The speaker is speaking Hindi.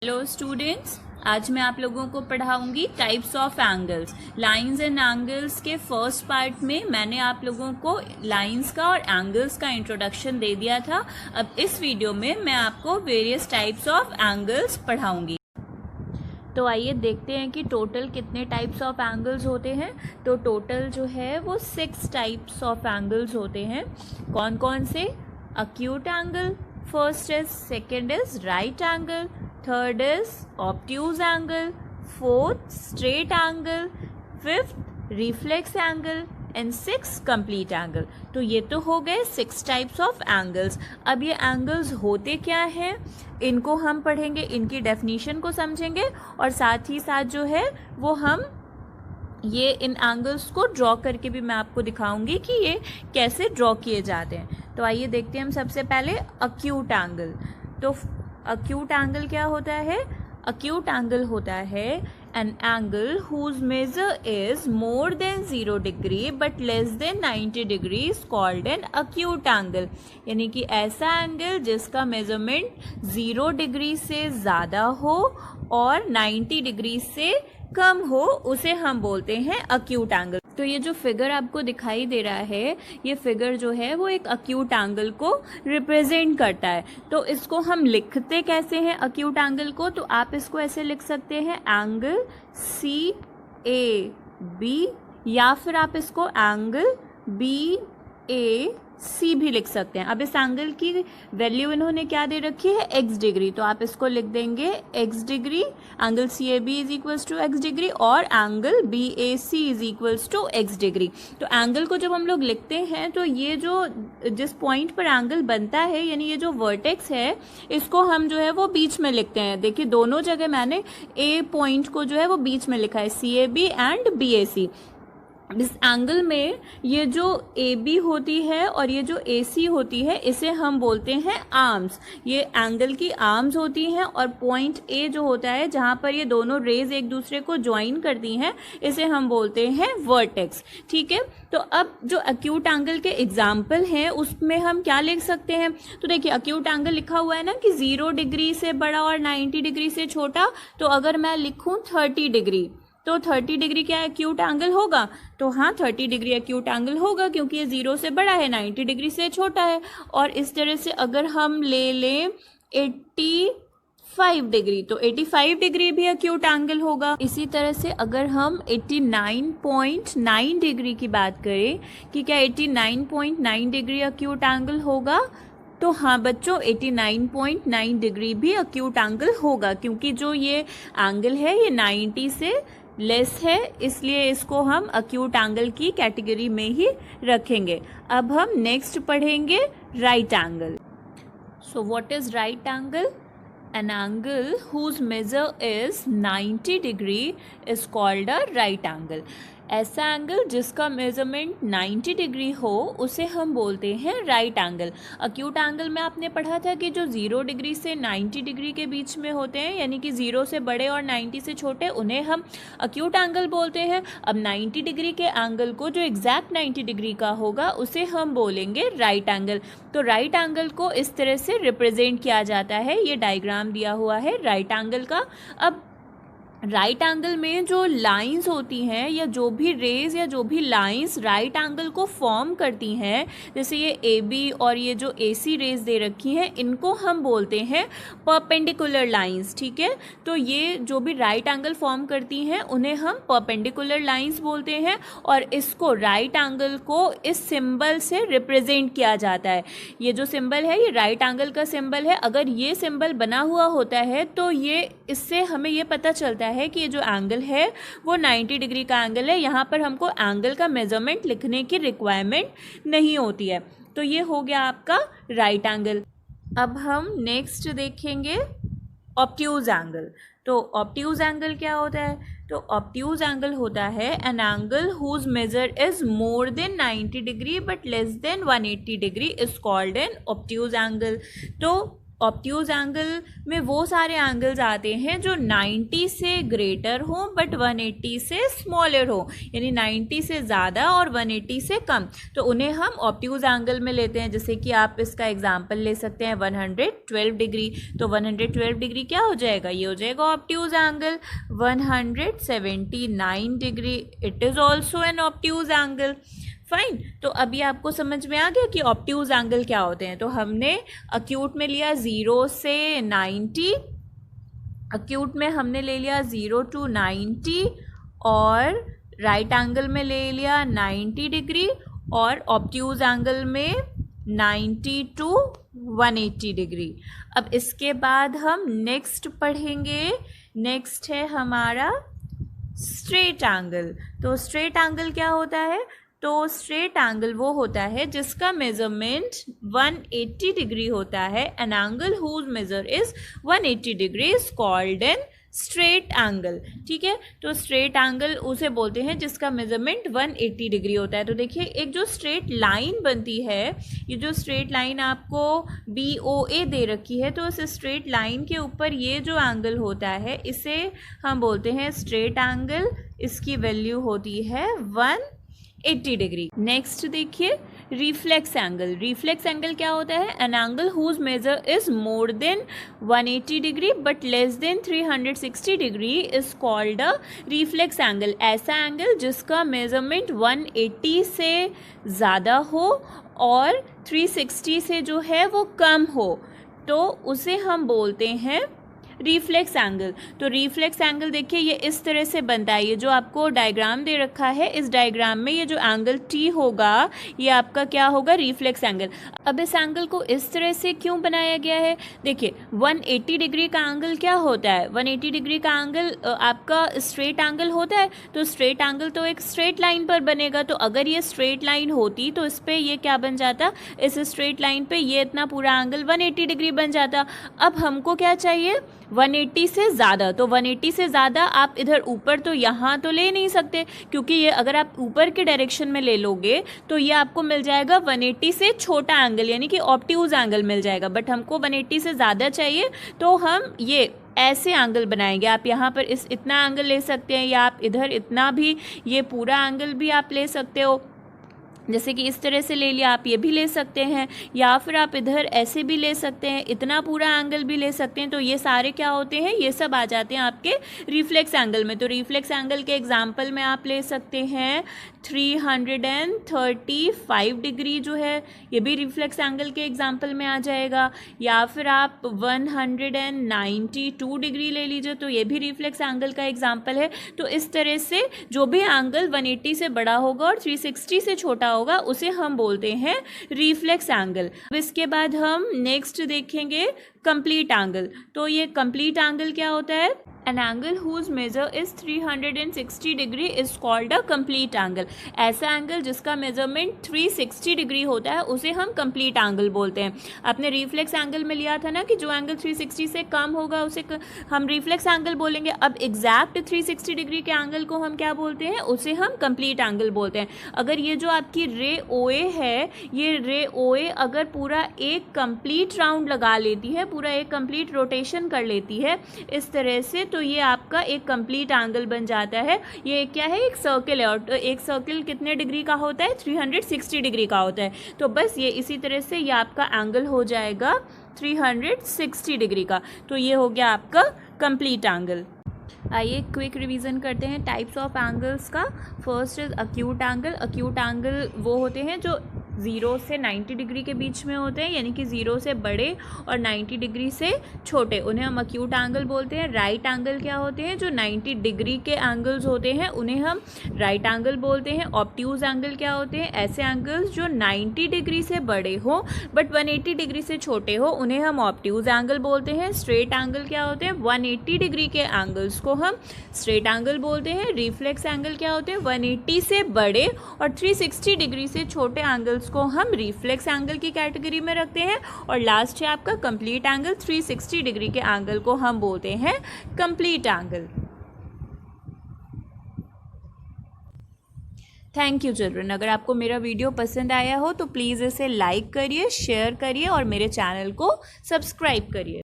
हेलो स्टूडेंट्स, आज मैं आप लोगों को पढ़ाऊंगी types of angles. Lines and angles के फर्स्ट पार्ट में मैंने आप लोगों को लाइंस का और एंगल्स का इंट्रोडक्शन दे दिया था। अब इस वीडियो में मैं आपको वेरियस टाइप्स ऑफ एंगल्स पढ़ाऊंगी। तो आइए देखते हैं कि टोटल कितने टाइप्स ऑफ एंगल्स होते हैं। तो टोटल जो है वो 6 टाइप्स ऑफ एंगल्स होते हैं। कौन कौन से? acute angle, first is, second is right angle, third is obtuse angle, fourth straight angle, fifth reflex angle and sixth complete angle। तो ये तो हो गए 6 टाइप्स ऑफ एंगल्स। अब ये एंगल्स होते क्या हैं, इनको हम पढ़ेंगे, इनकी डेफिनेशन को समझेंगे और साथ ही साथ जो है वो हम ये इन एंगल्स को ड्रॉ करके भी मैं आपको दिखाऊंगी कि ये कैसे ड्रॉ किए जाते हैं। तो आइए देखते हैं हम सबसे पहले अक्यूट एंगल। तो अक्यूट एंगल क्या होता है? अक्यूट एंगल होता है an angle whose measure is more than 0 degree but less than 90 degree is called an acute angle. यानी कि ऐसा एंगल जिसका मेजरमेंट 0 डिग्री से ज़्यादा हो और 90 डिग्री से कम हो, उसे हम बोलते हैं अक्यूट एंगल। तो ये जो फिगर आपको दिखाई दे रहा है, ये फिगर जो है वो एक अक्यूट एंगल को रिप्रेजेंट करता है। तो इसको हम लिखते कैसे हैं अक्यूट एंगल को? तो आप इसको ऐसे लिख सकते हैं एंगल CAB, या फिर आप इसको एंगल BAC भी लिख सकते हैं। अब इस एंगल की वैल्यू इन्होंने क्या दे रखी है? x degree. तो आप इसको लिख देंगे x degree, angle CAB is equals to x degree और angle BAC is equals to x degree. तो एंगल को जब हम लोग लिखते हैं तो ये जो जिस पॉइंट पर एंगल बनता है, यानी ये जो वर्टेक्स है, इसको हम जो है वो बीच में लिखते हैं। देखिए दोनों जगह मैंने A पॉइंट को जो है वो बीच में लिखा है, CAB एंड BAC। इस एंगल में ये जो AB होती है और ये जो AC होती है, इसे हम बोलते हैं आर्म्स। ये एंगल की आर्म्स होती हैं और पॉइंट A जो होता है जहाँ पर ये दोनों रेज एक दूसरे को ज्वाइन करती हैं, इसे हम बोलते हैं वर्टेक्स। ठीक है, तो अब जो अक्यूट एंगल के एग्जाम्पल हैं उसमें हम क्या लिख सकते हैं? तो देखिए अक्यूट एंगल लिखा हुआ है ना कि 0 डिग्री से बड़ा और 90 डिग्री से छोटा। तो अगर मैं लिखूँ 30 डिग्री, तो 30 डिग्री क्या एक्यूट एंगल होगा? तो हाँ, 30 डिग्री एक्यूट एंगल होगा क्योंकि ये 0 से बड़ा है, 90 डिग्री से छोटा है। और इस तरह से अगर हम ले लें 85 डिग्री, तो 85 डिग्री भी एक्यूट एंगल होगा। इसी तरह से अगर हम 89.9 डिग्री की बात करें कि क्या 89.9 डिग्री एक्यूट एंगल होगा, तो हाँ बच्चों, 89.9 डिग्री भी एक्यूट एंगल होगा क्योंकि जो ये एंगल है ये 90 से लेस है, इसलिए इसको हम अक्यूट एंगल की कैटेगरी में ही रखेंगे। अब हम नेक्स्ट पढ़ेंगे right angle. So what is right angle? An angle whose measure is 90 degree is called a right angle। ऐसा एंगल जिसका मेजरमेंट 90 डिग्री हो उसे हम बोलते हैं राइट एंगल। अक्यूट एंगल में आपने पढ़ा था कि जो 0 डिग्री से 90 डिग्री के बीच में होते हैं, यानी कि 0 से बड़े और 90 से छोटे, उन्हें हम अक्यूट एंगल बोलते हैं। अब 90 डिग्री के एंगल को जो एग्जैक्ट 90 डिग्री का होगा उसे हम बोलेंगे राइट एंगल। तो राइट एंगल को इस तरह से रिप्रेजेंट किया जाता है। ये डायग्राम दिया हुआ है राइट एंगल का। अब राइट एंगल में जो लाइंस होती हैं या जो भी रेज या जो भी लाइंस राइट एंगल को फॉर्म करती हैं, जैसे ये AB और ये जो AC रेज दे रखी हैं, इनको हम बोलते हैं परपेंडिकुलर लाइंस। ठीक है, तो ये जो भी राइट एंगल फॉर्म करती हैं उन्हें हम परपेंडिकुलर लाइंस बोलते हैं और इसको राइट एंगल को इस सिंबल से रिप्रेजेंट किया जाता है। ये जो सिंबल है ये राइट एंगल का सिंबल है। अगर ये सिंबल बना हुआ होता है तो ये इससे हमें ये पता चलता है कि ये जो एंगल है वो 90 डिग्री का एंगल है। यहाँ पर हमको एंगल का मेजरमेंट लिखने की रिक्वायरमेंट नहीं होती है। तो ये हो गया आपका राइट एंगल। अब हम नेक्स्ट देखेंगे ऑब्ट्यूज एंगल। तो ऑब्ट्यूज एंगल क्या होता है? तो ऑब्ट्यूज एंगल होता है an angle whose measure is more than 90 degree but less than 180 degree is called an obtuse angle. तो ऑब्ट्यूज एंगल में वो सारे एंगल्स आते हैं जो 90 से ग्रेटर हो बट 180 से स्मॉलर हो, यानी 90 से ज़्यादा और 180 से कम, तो उन्हें हम ऑब्ट्यूज एंगल में लेते हैं। जैसे कि आप इसका एग्जांपल ले सकते हैं 112 डिग्री, तो 112 डिग्री क्या हो जाएगा, ये हो जाएगा obtuse angle. 179 degree, it is also an obtuse angle. Fine, तो अभी आपको समझ में आ गया कि ऑब्ट्यूज एंगल क्या होते हैं। तो हमने अक्यूट में लिया 0 से 90, अक्यूट में हमने ले लिया 0 to 90, और राइट एंगल में ले लिया 90 डिग्री, और ऑब्ट्यूज एंगल में 90 to 180 डिग्री। अब इसके बाद हम नेक्स्ट पढ़ेंगे, नेक्स्ट है हमारा स्ट्रेट एंगल। तो स्ट्रेट एंगल क्या होता है, तो स्ट्रेट एंगल वो होता है जिसका मेजरमेंट 180 डिग्री होता है। An angle whose measure is 180 degree is called an straight angle. ठीक है, तो स्ट्रेट एंगल उसे बोलते हैं जिसका मेजरमेंट 180 डिग्री होता है। तो देखिए, एक जो स्ट्रेट लाइन बनती है, ये जो स्ट्रेट लाइन आपको BOA दे रखी है, तो उस स्ट्रेट लाइन के ऊपर ये जो एंगल होता है इसे हम बोलते हैं स्ट्रेट एंगल। इसकी वैल्यू होती है 180 डिग्री। नेक्स्ट देखिए रिफ्लेक्स एंगल। रिफ्लेक्स एंगल क्या होता है, an angle whose measure is more than 180 degree but less than 360 degree is called a reflex angle. ऐसा एंगल जिसका मेजरमेंट 180 से ज़्यादा हो और 360 से जो है वो कम हो, तो उसे हम बोलते हैं रिफ्लेक्स एंगल। तो रिफ्लेक्स एंगल देखिए ये इस तरह से बनता है, ये जो आपको डायग्राम दे रखा है, इस डायग्राम में ये जो एंगल T होगा ये आपका क्या होगा, रिफ्लेक्स एंगल। अब इस एंगल को इस तरह से क्यों बनाया गया है, देखिए 180 डिग्री का एंगल क्या होता है, 180 डिग्री का एंगल आपका स्ट्रेट एंगल होता है। तो स्ट्रेट एंगल तो एक स्ट्रेट लाइन पर बनेगा, तो अगर ये स्ट्रेट लाइन होती तो इस पर ये क्या बन जाता, इस स्ट्रेट लाइन पे ये इतना पूरा एंगल 180 डिग्री बन जाता। अब हमको क्या चाहिए, 180 से ज़्यादा। तो 180 से ज़्यादा आप इधर ऊपर तो यहाँ तो ले नहीं सकते, क्योंकि ये अगर आप ऊपर के डायरेक्शन में ले लोगे तो ये आपको मिल जाएगा 180 से छोटा एंगल, यानी कि ऑब्ट्यूज एंगल मिल जाएगा। बट हमको 180 से ज़्यादा चाहिए, तो हम ये ऐसे एंगल बनाएंगे। आप यहाँ पर इस इतना एंगल ले सकते हैं, या आप इधर इतना भी, ये पूरा एंगल भी आप ले सकते हो, जैसे कि इस तरह से ले लिया, आप ये भी ले सकते हैं, या फिर आप इधर ऐसे भी ले सकते हैं, इतना पूरा एंगल भी ले सकते हैं। तो ये सारे क्या होते हैं, ये सब आ जाते हैं आपके रिफ्लेक्स एंगल में। तो रिफ्लेक्स एंगल के एग्जांपल में आप ले सकते हैं 335 डिग्री जो है, ये भी रिफ्लेक्स एंगल के एग्जांपल में आ जाएगा, या फिर आप 192 डिग्री ले लीजिए, तो ये भी रिफ्लेक्स एंगल का एग्जांपल है। तो इस तरह से जो भी एंगल 180 से बड़ा होगा और 360 से छोटा होगा उसे हम बोलते हैं रिफ्लेक्स एंगल। अब इसके बाद हम नेक्स्ट देखेंगे कंप्लीट एंगल। तो ये कंप्लीट एंगल क्या होता है, an angle whose measure is 360 degree is called a complete angle. ऐसा एंगल जिसका मेजरमेंट 360 डिग्री होता है उसे हम कंप्लीट एंगल बोलते हैं। आपने रिफ्लेक्स एंगल में लिया था ना कि जो एंगल 360 से कम होगा उसे हम रिफ्लेक्स एंगल बोलेंगे। अब एग्जैक्ट 360 डिग्री के एंगल को हम क्या बोलते हैं, उसे हम कंप्लीट एंगल बोलते हैं। अगर ये जो आपकी रे OA है, ये रे OA अगर पूरा एक कंप्लीट राउंड लगा लेती है, पूरा एक कंप्लीट रोटेशन कर लेती है इस तरह से, तो ये आपका एक कंप्लीट एंगल बन जाता है। ये क्या है, एक सर्किल है, और एक सर्किल कितने डिग्री का होता है, 360 डिग्री का होता है। तो बस ये इसी तरह से ये आपका एंगल हो जाएगा 360 डिग्री का। तो ये हो गया आपका कंप्लीट एंगल। आइए क्विक रिवीजन करते हैं टाइप्स ऑफ एंगल्स का। First is acute angle. Acute angle वो होते हैं जो 0 से 90 डिग्री के बीच में होते हैं, यानी कि 0 से बड़े और 90 डिग्री से छोटे, उन्हें हम अक्यूट एंगल बोलते हैं। राइट एंगल क्या होते हैं, जो 90 डिग्री के एंगल्स होते हैं उन्हें हम राइट एंगल बोलते हैं। ऑब्ट्यूज एंगल क्या होते हैं, ऐसे एंगल्स जो 90 डिग्री से बड़े हो बट 180 डिग्री से छोटे हो, उन्हें हम ऑब्ट्यूज एंगल बोलते हैं। स्ट्रेट एंगल क्या होते हैं, 180 डिग्री के एंगल्स को हम स्ट्रेट एंगल बोलते हैं। रिफ्लेक्स एंगल क्या होते हैं, 180 से बड़े और 360 डिग्री से छोटे एंगल्स को हम रिफ्लेक्स एंगल की कैटेगरी में रखते हैं। और लास्ट है आपका कंप्लीट एंगल, 360 डिग्री के एंगल को हम बोलते हैं complete angle. Thank you children. अगर आपको मेरा वीडियो पसंद आया हो तो प्लीज़ इसे लाइक करिए, शेयर करिए और मेरे चैनल को सब्सक्राइब करिए।